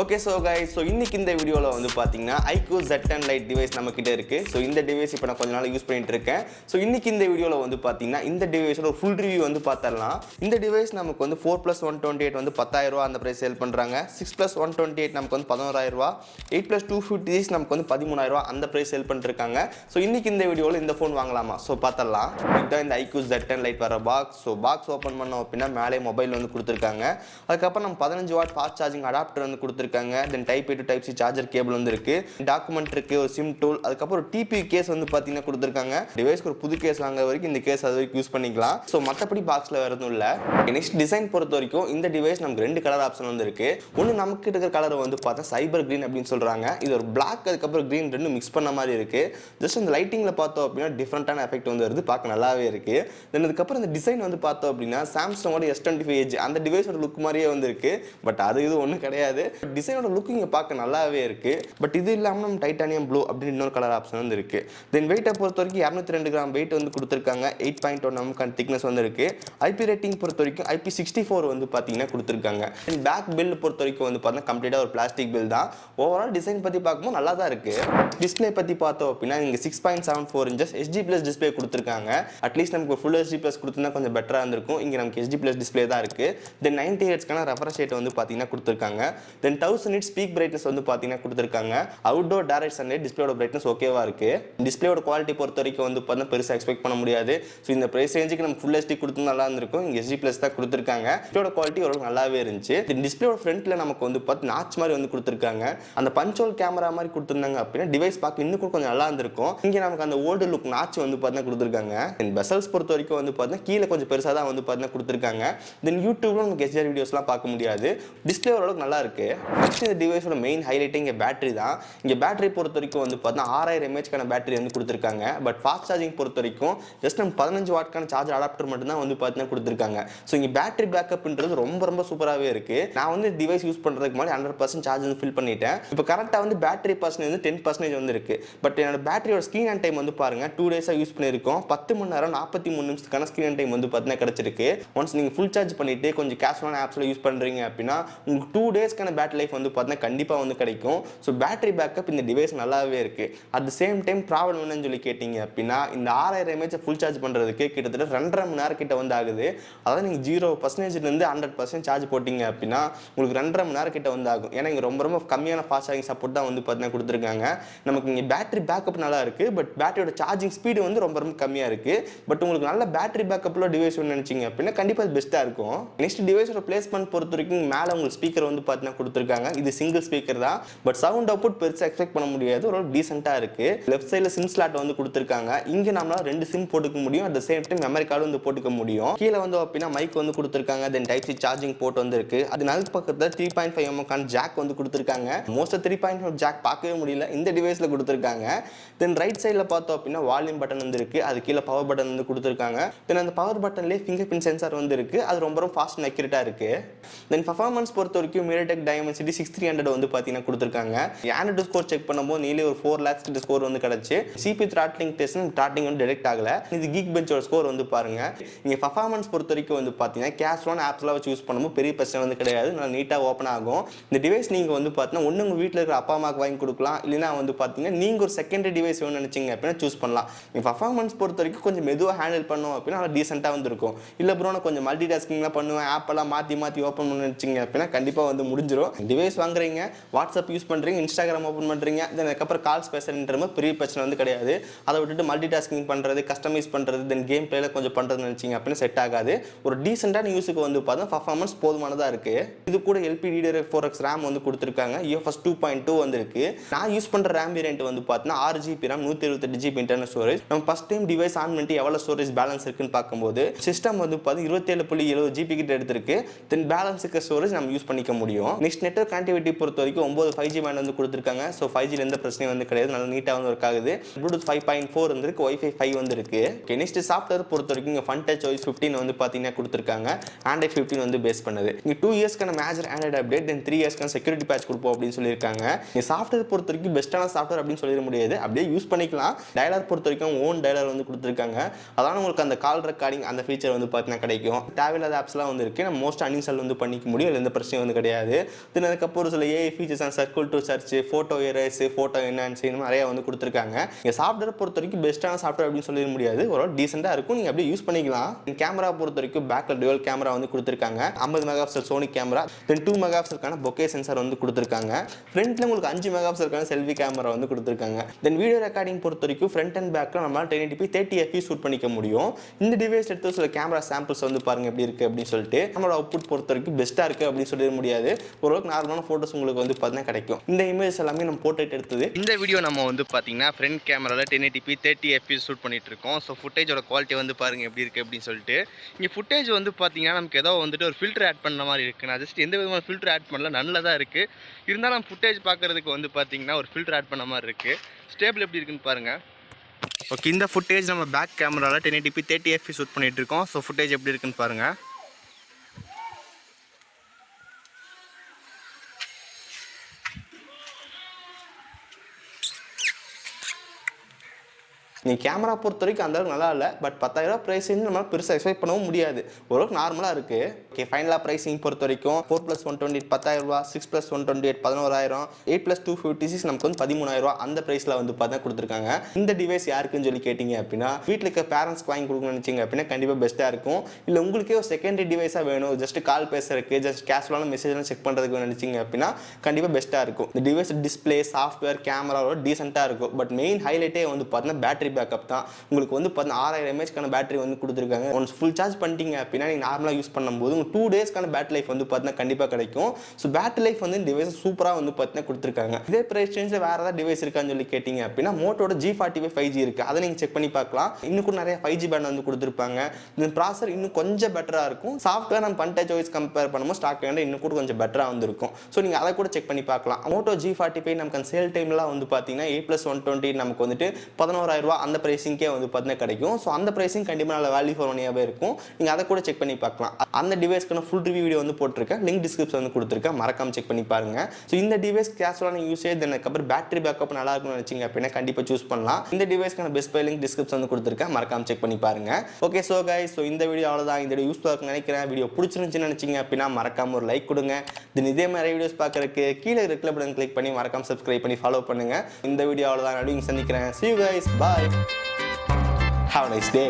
Okay, so guys, இன்னைக்கு இந்த வீடியோல வந்து பாத்தீங்கன்னா IQOO Z10 Lite டிவைஸ் நம்ம கிட்ட இருக்கு. சோ இந்த டிவைஸ் இப்போ நான் கொஞ்ச நாள் யூஸ் பண்ணிட்டு இருக்கேன். சோ இன்னைக்கு இந்த வீடியோல வந்து பாத்தீங்கன்னா இந்த டிவைஸோட ஒரு ஃபுல் ரிவ்யூ வந்து பார்த்தறலாம். இந்த டிவைஸ் நமக்கு வந்து 4+128 வந்து 10000 ரூபாய் அந்த பிரைஸ் சேல் பண்றாங்க. 6+128 நமக்கு வந்து 11000 ரூபாய். 8+256 நமக்கு வந்து 13000 ரூபாய் அந்த பிரைஸ் சேல் பண்ணிருக்காங்க. சோ இன்னைக்கு இந்த வீடியோல இந்த ஃபோன் வாங்கலாமா? சோ பார்த்தறலாம். இதுதான் இந்த IQOO Z10 Lite வர பாக்ஸ். சோ பாக்ஸ் ஓபன் பண்ணோம் அப்படினா மேலே மொபைல் வந்து கொடுத்திருக்காங்க. அதுக்கு அப்புறம் நம்ம 15 வாட் ஃபாஸ்ட் சார்ஜிங் அடாப்டர் வந்து கொடுத்திருக்காங்க. Then type A to type C charger cable வந்து இருக்கு. டாக்குமெண்ட் இருக்கு, ஒரு சிம் டூல், அதுக்கு அப்புறம் TP கேஸ் வந்து பாத்தீங்கன்னா கொடுத்திருக்காங்க. டிவைஸ்க்கு ஒரு புது கேஸ் வாங்குற வரைக்கும் இந்த கேஸ் அது வரைக்கும் யூஸ் பண்ணிக்கலாம். சோ மத்தபடி பாக்ஸ்ல வேற எதுவும் இல்ல. நெக்ஸ்ட் டிசைன் பொறுத்த வரைக்கும் இந்த டிவைஸ் நமக்கு ரெண்டு கலர் ஆப்ஷன் வந்து இருக்கு. ஒன்னு நமக்கு இருக்கிற கலர் வந்து பார்த்தா சைபர் கிரீன் அப்படின்னு சொல்றாங்க. இது ஒரு Black அதுக்கு அப்புறம் கிரீன் ரெண்டும் மிக்ஸ் பண்ண மாதிரி இருக்கு. ஜஸ்ட் இந்த லைட்டிங்ல பார்த்தோம் அப்படினா டிஃபரண்டான எஃபெக்ட் வந்து வருது. பார்க்க நல்லாவே இருக்கு. தென் அதுக்கு அப்புறம் இந்த டிசைன் வந்து பார்த்தோம் அப்படினா சாம்சங்கோட S25 Edge அந்த டிவைஸோட லுக் மாதிரியே வந்து இருக்கு. பட் அது இது ஒண்ணும் கிடையாது. டிசைனோட லுக் இங்க பார்க்க நல்லாவே இருக்கு. பட் இது இல்லாம நம்ம டைட்டானியம் ப்ளூ அப்படின்னு இன்னொரு கலர் ஆப்ஷன் வந்து இருக்கு. தென் வெயிட்டை பொறுத்த வரைக்கும் 202 கிராம் வெயிட் வந்து கொடுத்திருக்காங்க. 8.1 mm திக்னஸ் வந்து இருக்கு. IP ரேட்டிங் பொறுத்த வரைக்கும் IP64 வந்து பாத்தீங்கன்னா கொடுத்திருக்காங்க. தென் பேக் பில்ட் பொறுத்த வரைக்கும் வந்து பார்த்தா கம்ப்ளீட்டா ஒரு பிளாஸ்டிக் பில் தான். ஓவரால் டிசைன் பத்தி பார்க்கும்போது நல்லா தான் இருக்கு. டிஸ்ப்ளே பத்தி பார்த்தோம் அப்படின்னா இங்க 6.74 inches HD+ டிஸ்ப்ளே கொடுத்திருக்காங்க. அட்லீஸ்ட் நமக்கு ஃபுல் HD+ கொடுத்திருந்தா கொஞ்சம் பெட்டரா இருந்திருக்கும். இங்க நமக்கு HD+ டிஸ்ப்ளே தான் இருக்கு. தென் 90 Hz கான ரெஃப்ரெஷ் ரேட் வந்து பாத்தீங்கன்னா கொடுத்திருக்காங்க. தென் 1000 nits பீக் பிரைட்னஸ் வந்து பாத்தீங்கன்னா கொடுத்திருக்காங்க. அவுட்டோர் டைரக்ட் சன்லைட் டிஸ்ப்ளேயோட பிரைட்னஸ் ஓகேவா இருக்கு. டிஸ்ப்ளேயோட குவாலிட்டி பொறுத்த வரைக்கும் வந்து பார்த்தா பெருசா எக்ஸ்பெக்ட் பண்ண முடியாது. சோ இந்த பிரைஸ் ரேஞ்சுக்கு நம்ம ஃபுல் HD கொடுத்தா நல்லா இருந்திருக்கும். இங்க HD+ தான் கொடுத்திருக்காங்க. டிஸ்ப்ளேயோட குவாலிட்டி ஓரளவுக்கு நல்லாவே இருந்துச்சு. இந்த டிஸ்ப்ளேயோட ஃப்ரண்ட்ல நமக்கு வந்து பார்த்து நாட்ச் மாதிரி வந்து கொடுத்திருக்காங்க. அந்த பஞ்ச் ஹோல் கேமரா மாதிரி கொடுத்திருந்தாங்க அப்படின்னா டிவைஸ் பார்க்க இன்னும் கொஞ்சம் நல்லா இருந்திருக்கும். இங்க நமக்கு அந்த ஓல்டு லுக் நாட்ச் வந்து பார்த்தா கொடுத்திருக்காங்க. இந்த பெசல்ஸ் பொறுத்த வரைக்கும் வந்து பார்த்தா கீழ கொஞ்சம் பெருசா தான் வந்து பார்த்தா கொடுத்திருக்காங்க. தென் யூடியூப்ல நமக்கு HDR வீடியோஸ்லாம் பார்க்க முடியாது. டிஸ்ப்ளே ஓரளவுக்கு நல்லா இருக்கு. நெக்ஸ்ட் இந்த டிவைஸோட மெயின் ஹைலைட் இங்க பேட்டரி தான். இங்க பேட்டரி பொறுத்த வரைக்கும் வந்து பார்த்தா 6000 mAh கான பேட்டரி வந்து கொடுத்திருக்காங்க. பட் ஃபாஸ்ட் சார்ஜிங் பொறுத்த வரைக்கும் ஜஸ்ட் நம்ம 15 வாட் கான சார்ஜர் அடாப்டர் மட்டும் தான் வந்து பார்த்தீங்கன்னா கொடுத்திருக்காங்க. சோ இங்க பேட்டரி பேக்கப்ன்றது ரொம்ப சூப்பராவே இருக்கு. நான் வந்து டிவைஸ் யூஸ் பண்றதுக்கு முன்னாடி 100% சார்ஜ் வந்து ஃபில் பண்ணிட்டேன். இப்போ கரெக்ட்டா வந்து பேட்டரி பர்சன்டேஜ் வந்து 10% வந்து இருக்கு. பட் என்னோட பேட்டரியோட ஸ்கிரீன் ஆன் டைம் வந்து பாருங்க 2 டேஸா யூஸ் பண்ணிருக்கோம். 10 மணி நேரம் 43 நிமிஷத்துக்கான ஸ்கிரீன் ஆன் டைம் வந்து பார்த்தீங்கன்னா கிடைச்சிருக்கு. ஒன்ஸ் நீங்க ஃபுல் சார்ஜ் பண்ணிட்டு கொஞ்சம் கேஷுவலான ஆப்ஸ்ல யூஸ் பண்றீங்க அப்படின்னா உங்களுக்கு 2 டேஸ்க்கான பேட்டரி லைஃப் வந்து பார்த்தீங்கன்னா கண்டிப்பா வந்து கிடைக்கும். சோ பேட்டரி பேக்கப் இந்த டிவைஸ் நல்லாவே இருக்கு. At the same time travel வேணும்னு சொல்லி கேட்டிங்க அப்படின்னா இந்த 6000 mAh ஃபுல் சார்ஜ் பண்றதுக்கு கிட்டத்தட்ட 2.5 மணி நேரம் கிட்ட வந்து ஆகுது. அதாவது நீங்க 0% ல இருந்து 100% சார்ஜ் போட்டீங்க அப்படின்னா உங்களுக்கு 2.5 மணி நேரம் கிட்ட வந்து ஆகும். ஏன்னா இங்க ரொம்ப கம்மியான ஃபாஸ்ட் சார்ஜிங் சப்போர்ட் தான் வந்து பார்த்தீங்கன்னா கொடுத்திருக்காங்க. நமக்கு இங்க பேட்டரி பேக்கப் நல்லா இருக்கு. பட் பேட்டரியோட சார்ஜிங் ஸ்பீடு வந்து ரொம்ப கம்மியா இருக்கு. பட் உங்களுக்கு நல்ல பேட்டரி பேக்கப்ல டிவைஸ் வேணும்னு நினைச்சீங்க அப்படின்னா கண்டிப்பா இது பெஸ்டா இருக்கும். நெக்ஸ்ட் டிவைஸோட பிளேஸ்மென்ட் பொறுத்த வரைக்கும் மேல உங்களுக்கு ஸ்பீக்கர் வந்து பார்த்தீங்கன்னா கொடுத்திருக்காங்க. இது சிங்கிள் ஸ்பீக்கர் தான். பட் சவுண்ட் அவுட்புட் பெருசா எக்ஸ்பெக்ட் பண்ண முடியாது. ஒரு டீசென்ட்டா இருக்கு. லெஃப்ட் சைடுல சிம் ஸ்லாட் வந்து கொடுத்திருக்காங்க. இங்க நம்மளால 2 சிம் போட்டுக்க முடியும். At the same time memory card வந்து போட்டுக்க முடியும். கீழ வந்து அப்படினா மைக் வந்து கொடுத்திருக்காங்க. Then type C charging port வந்து இருக்கு. அது நடுக்கு பக்கத்துல 3.5 mm கான ஜாக் வந்து கொடுத்திருக்காங்க. மோஸ்ட் 3.5 ஜாக் பார்க்கவே முடியல. இந்த டிவைஸ்ல கொடுத்திருக்காங்க. தென் ரைட் சைடுல பார்த்தோம் அப்படினா வால்யூம் பட்டன் வந்து இருக்கு. அது கீழ பவர் பட்டன் வந்து கொடுத்திருக்காங்க. தென் அந்த பவர் பட்டன்லயே ஃபிங்கர் பிரிண்ட் சென்சார் வந்து இருக்கு. அது ரொம்ப ஃபாஸ்ட் அண்ட் அக்யூரேட்டா இருக்கு. தென் பெர்ஃபார்மன்ஸ் பொறுத்த வரைக்கும் MediaTek Dimensity 6300 வந்து பாத்தீங்கன்னா கொடுத்திருக்காங்க. Android ஸ்கோர் செக் பண்ணும்போது நீலி ஒரு 4 lakhs கிட்ட ஸ்கோர் வந்து கிடைச்சு. CPU throttling டெஸ்ட் throttling வந்து டிடெக்ட் ஆகல. இது Geekbenchோட ஸ்கோர் வந்து பாருங்க. இங்க பெர்ஃபார்மன்ஸ் பொறுத்த வரைக்கும் வந்து பாத்தீங்கன்னா கேஷுவலான ஆப்ஸ்லாம் வச்சு யூஸ் பண்ணும்போது பெரிய பிரச்சனை வந்து கிடையாது. நல்லா நீட்டா ஓபன் ஆகும். இந்த டிவைஸ் நீங்க வந்து பாத்தீங்கன்னா ஒண்ணு உங்க வீட்ல இருக்கிற அப்பா அம்மாக்கு வாங்கி கொடுக்கலாம். இல்லனா வந்து பாத்தீங்கன்னா நீங்க ஒரு செகண்டரி டிவைஸ் வேணும்னு நினைச்சீங்க அப்படினா சூஸ் பண்ணலாம். இந்த பெர்ஃபார்மன்ஸ் பொறுத்த வரைக்கும் கொஞ்சம் மெதுவா ஹேண்டில் பண்ணனும் அப்படினா நல்லா டீசென்ட்டா வந்து இருக்கும். இல்ல ப்ரோ நான் கொஞ்சம் மல்டி டாஸ்கிங்லாம் பண்ணுவேன். ஆப் எல்லாம் மாத்தி ஓபன் பண்ணனும்னு நினைச்சீங்க அப்படினா கண்டிப்பா வந்து முடிஞ்சிரும். டிவைஸ் வாங்குறீங்க, வாட்ஸ்அப் யூஸ் பண்றீங்க, இன்ஸ்டாகிராம் ஓபன் பண்றீங்க, தென் அதுக்கப்புறம் கால்ஸ் பேசுறதுன்ற பெரிய பிரச்சனை வந்து கிடையாது. அதை விட்டுட்டு மல்டி டாஸ்கிங் பண்றது, கஸ்டமைஸ் பண்றது, தென் கேம் பிளேல கொஞ்சம் பண்றது நினைச்சீங்க அப்படினா செட் ஆகாது. ஒரு டீசென்ட்டான யூஸுக்கு வந்து பார்த்தா பெர்ஃபார்மன்ஸ் போதுமானதா இருக்கு. இது கூட LPDDR4X RAM வந்து கொடுத்திருக்காங்க. UFS 2.2 வந்து இருக்கு. நான் யூஸ் பண்ற RAM வேரியன்ட் வந்து பார்த்தா 6GB RAM 128GB internal storage. நம்ம ஃபர்ஸ்ட் டைம் டிவைஸ் ஆன் பண்ணிட்டு எவ்வளவு ஸ்டோரேஜ் பேலன்ஸ் இருக்குன்னு பார்க்கும்போது சிஸ்டம் வந்து 27.70GB கிட்ட எடுத்திருக்கு. தென் பேலன்ஸ் இருக்க ஸ்டோரேஜ் நம்ம யூஸ் பண்ணிக்க முடியும். நெக்ஸ்ட் நெட்வொர்க் கனெக்டிவிட்டி பொறுத்த வரைக்கும் 9 5G பேண்ட் வந்து கொடுத்திருக்காங்க. சோ 5G ல எந்த பிரச்சனையும் வந்து கிடையாது. நல்லா நீட்டா வந்து வர்க் ஆகுது. Bluetooth 5.4 வந்திருக்கு. Wi-Fi 5 வந்து இருக்கு. ஓகே நெக்ஸ்ட் சாஃப்ட்வேர் பொறுத்த வரைக்கும் இங்க FunTouch OS 15 வந்து பாத்தீங்கன்னா கொடுத்திருக்காங்க. Android 15 வந்து பேஸ் பண்ணது. இங்க 2 இயர்ஸ்க்கான மேஜர் Android அப்டேட் தென் 3 இயர்ஸ்க்கான செக்யூரிட்டி பேட்ச் கொடுப்போம் அப்படின்னு சொல்லியிருக்காங்க. இந்த சாஃப்ட்வேர் பொறுத்த வரைக்கும் பெஸ்ட்டான சாஃப்ட்வேர் அப்படின்னு சொல்லிட முடியாது. அப்படியே யூஸ் பண்ணிக்கலாம். டயலாக் பொறுத்த வரைக்கும் ஓன் டயலாக் வந்து கொடுத்திருக்காங்க. அதான உங்களுக்கு அந்த கால் ரெக்கார்டிங் அந்த ஃபீச்சர் வந்து பாத்தீங்கன்னா கிடைக்கும். தேவையில்லாத ஆப்ஸ்லாம் வந்து இருக்கு. நம்ம மோஸ்ட் அன்இன்ஸ்டால் வந்து பண்ணிக்க முடியும். எந்த பிரச்சனையும் வந்து கிடையாது. தென் அதுக்கப்புறம் ஒரு சில AI features and circle to search, photo erase, photo enhance இந்த நிறைய வந்து கொடுத்துருக்காங்க. இந்த சாஃப்ட்வேர் பொறுத்த வரைக்கும் பெஸ்ட்டான சாஃப்ட்வேர் அப்படின்னு சொல்ல முடியாது, ஒரு டீசெண்டாக இருக்கும், நீங்கள் அப்படியே யூஸ் பண்ணிக்கலாம். கேமரா பொறுத்த வரைக்கும் பேக்ல டுவல் கேமரா வந்து கொடுத்துருக்காங்க. 50 மெகா பிக்சல் சோனி கேமரா, தென் 2 மெகா பிக்சலுக்கான பொக்கே சென்சார் வந்து கொடுத்துருக்காங்க. ஃப்ரண்ட்ல உங்களுக்கு 5 மெகா பிக்சலுக்கான செல்ஃபி கேமரா வந்து கொடுத்துருக்காங்க. தென் வீடியோ ரெக்கார்டிங் பொறுத்த வரைக்கும் ஃப்ரண்ட் அண்ட் பேக்ல நம்மளால 1080p 30fps ஷூட் பண்ணிக்க முடியும். இந்த டிவைஸ் எடுத்து சில கேமரா சாம்பிள்ஸ் வந்து பாருங்க எப்படி இருக்கு அப்படின்னு சொல்லிட்டு. நம்மளோட அவுட்புட் பொறுத்த வரைக்கும் பெஸ்ட்டாக இருக்கு அப்படின்னு சொல்ல முடியாது, ஓரளவுக்கு நார்மலான ஃபோட்டோஸ் உங்களுக்கு வந்து பார்த்தீங்கன்னா கிடைக்கும். இந்த இமேஜ் எல்லாமே நம்ம போர்ட்ரேட் எடுத்தது. இந்த வீடியோ நம்ம வந்து பார்த்தீங்கன்னா ஃப்ரண்ட் கேமராவில் 1080p 30fps ஷூட் பண்ணிட்டு இருக்கோம். ஸோ ஃபுட்டேஜோட குவாலிட்டி வந்து பாருங்க எப்படி இருக்கு அப்படின்னு சொல்லிட்டு. இங்கே ஃபுட்டேஜ் வந்து பார்த்தீங்கன்னா நமக்கு ஏதோ வந்துட்டு ஒரு ஃபில்டர் ஆட் பண்ண மாதிரி இருக்கு. நான் ஜஸ்ட் எந்த விதமான ஃபில்டர் ஆட் பண்ணல, நல்லா தான் இருக்கு. இருந்தாலும் நம்ம ஃபுட்டேஜ் பார்க்கறதுக்கு வந்து பார்த்தீங்கன்னா ஒரு ஃபில்டர் ஆட் பண்ண மாதிரி இருக்கு. ஸ்டேபிள் எப்படி இருக்குன்னு பாருங்க. ஓகே, இந்த ஃபுட்டேஜ் நம்ம பேக் கேமராவில் 1080p 30fps ஷூட் பண்ணிட்டு இருக்கோம். ஸோ ஃபுட்டேஜ் எப்படி இருக்குன்னு பாருங்க. நீ கேமரா பொறுத்த வரைக்கும் அந்த அளவுக்கு நல்லா இல்லை, பட் 10,000 ப்ரைஸிங் நம்மளால் பெருசாக எக்ஸ்பெக்ட் பண்ணவும் முடியாது, ஓரளவுக்கு நார்மலாக இருக்குது. ஓகே, ஃபைனலாக ப்ரைஸிங் பொறுத்த வரைக்கும் 4+128 10,000, 6+128 11,000, 8+256 நமக்கு வந்து 13,000 அந்த ப்ரைஸில் வந்து பார்த்தா கொடுத்துருக்காங்க. இந்த டிவைஸ் யாருக்குன்னு சொல்லி கேட்டிங்க அப்படின்னா, வீட்டில் இருக்க பேரண்ட்ஸ்க்கு வாங்கி கொடுக்கணும்னு நினச்சிங்க அப்படின்னா கண்டிப்பாக பெஸ்ட்டாக இருக்கும். இல்லை உங்களுக்கே ஒரு செகண்டரி டிவைஸாக வேணும், ஜஸ்ட் கால் பேசுறதுக்கு, ஜஸ்ட் கேஷுவலான மெசேஜ்லாம் செக் பண்ணுறதுக்கு நினச்சிங்க அப்படின்னா கண்டிப்பாக பெஸ்ட்டாக இருக்கும். இந்த டிவைஸ் டிஸ்பிளே, சாஃப்ட்வேர், கேமராவோட டீசெண்டாக இருக்கும். பட் மெயின் ஹைலைட்டே வந்து பார்த்தீங்கன்னா பேட்டரி பேக்கப் தான். உங்களுக்கு வந்து 6000 mAh பேட்டரி வந்து கொடுத்துருக்காங்க. ஒன்ஸ் ஃபுல் சார்ஜ் பண்ணிட்டீங்க அப்படின்னா நீங்கள் நார்மலாக யூஸ் பண்ணும்போது 2 டேஸ்க்கான பேட்டரி லைஃப் வந்து பார்த்தீங்கன்னா கண்டிப்பாக கிடைக்கும். ஸோ பேட்டரி லைஃப் வந்து டிவைஸ் சூப்பராக வந்து பார்த்தீங்கன்னா கொடுத்துருக்காங்க. இதே பிரைஸ் ரேஞ்சில் வேறு ஏதாவது டிவைஸ் இருக்கான்னு சொல்லி கேட்டிங்க அப்படின்னா மோட்டோட G45 5G இருக்குது, அதை நீங்கள் செக் பண்ணி பார்க்கலாம். இன்னும் கூட நிறைய 5G பேண்ட் வந்து கொடுத்துருப்பாங்க. இந்த ப்ராசர் இன்னும் கொஞ்சம் பெட்டராக இருக்கும். சாஃப்ட்வேர் நம்ம பண்ணிட்ட சாய்ஸ் கம்பேர் பண்ணும்போது ஸ்டாக் வேண்டாம் இன்னும் கூட கொஞ்சம் பெட்டராக வந்துருக்கும். ஸோ நீங்கள் அதை கூட செக் பண்ணி பார்க்கலாம். மோட்டோ G45 நமக்கு அந்த சேல் டைம்லாம் வந்து பார்த்தீங்கன்னா 8+120 நமக்கு வந்துட்டு 11,000 அந்த பிரைசிங்கே வந்து பார்த்தீங்கன்னா கிடைக்கும். ஸோ அந்த பிரைசிங் கண்டிப்பாக நல்ல வேல்யூ ஃபார் மணியாகவே இருக்கும். நீங்கள் அதை கூட செக் பண்ணி பார்க்கலாம். அந்த டிவைஸ்க்கான ஃபுல் ரிவ்யூ வீடியோ வந்து போட்டிருக்கேன், லிங்க் டிஸ்கிரிப்ஷன் வந்து கொடுத்துருக்கேன், மறக்காம செக் பண்ணி பாருங்க. ஸோ இந்த டிவைஸ் கேஷுவலான யூசேஜ், அதுக்கப்புறம் பேட்டரி பேக்கப் நல்லா இருக்கும்னு நினைச்சிங்க அப்படின்னா கண்டிப்பாக சூஸ் பண்ணலாம். இந்த டிவைஸ்க்கான பெஸ்ட் பை லிங்க் டிஸ்கிரிப்ஷன் வந்து கொடுத்துருக்கேன், மறக்காம செக் பண்ணி பாருங்க. ஓகே, ஸோ கைஸ், ஸோ இந்த வீடியோ அவ்வளோதான். இந்த வீடியோ யூஸ்ஃபுல்லாக இருக்குன்னு நினைக்கிறேன். வீடியோ பிடிச்சிருந்துச்சுன்னு நினைச்சிங்க அப்படின்னா மறக்காம ஒரு லைக் கொடுங்க. தென் இதே மாதிரி வீடியோஸ் பார்க்கறதுக்கு கீழே இருக்கிற பட்டன் கிளிக் பண்ணி மறக்காம சப்ஸ்கிரைப் பண்ணி ஃபாலோ பண்ணுங்க. இந்த வீடியோ அவ்வளோதான், சந்திக்கிறேன். See you guys, bye. Have a nice day.